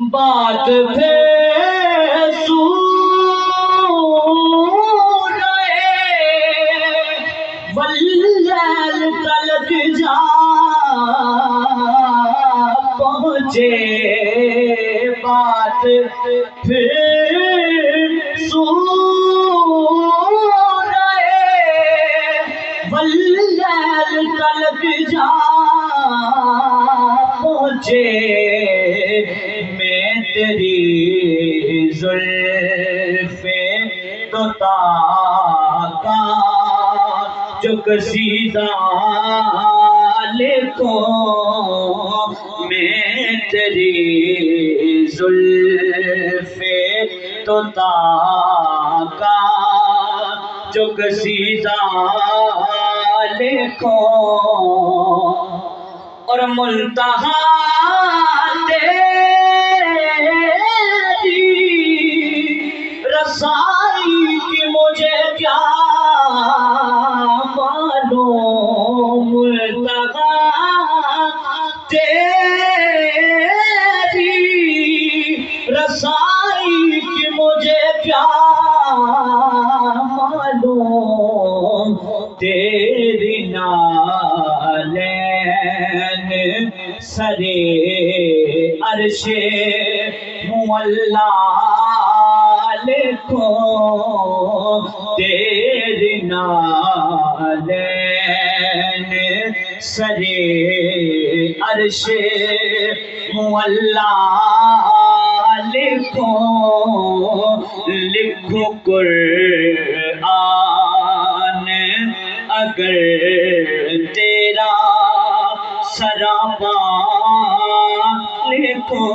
بات پہ واللیل تلک جا پہنچے بات پھر واللیل تلک جا پہنچے میں تیری زلفیں تو تاکا جو قصیدہ لکھوں میں تیری زلفیں تو تاکا جو قصیدہ لکھوں اور منتہا تیری رسائی کی مجھے کیا معلوم منتہا تیری رسائی کی مجھے کیا معلوم تیری نالین سرے عرش معلا لکھوں تیری نالین سرے عرش معلا لکھوں لکھو قرآن اگر تیرا سراپا لکھوں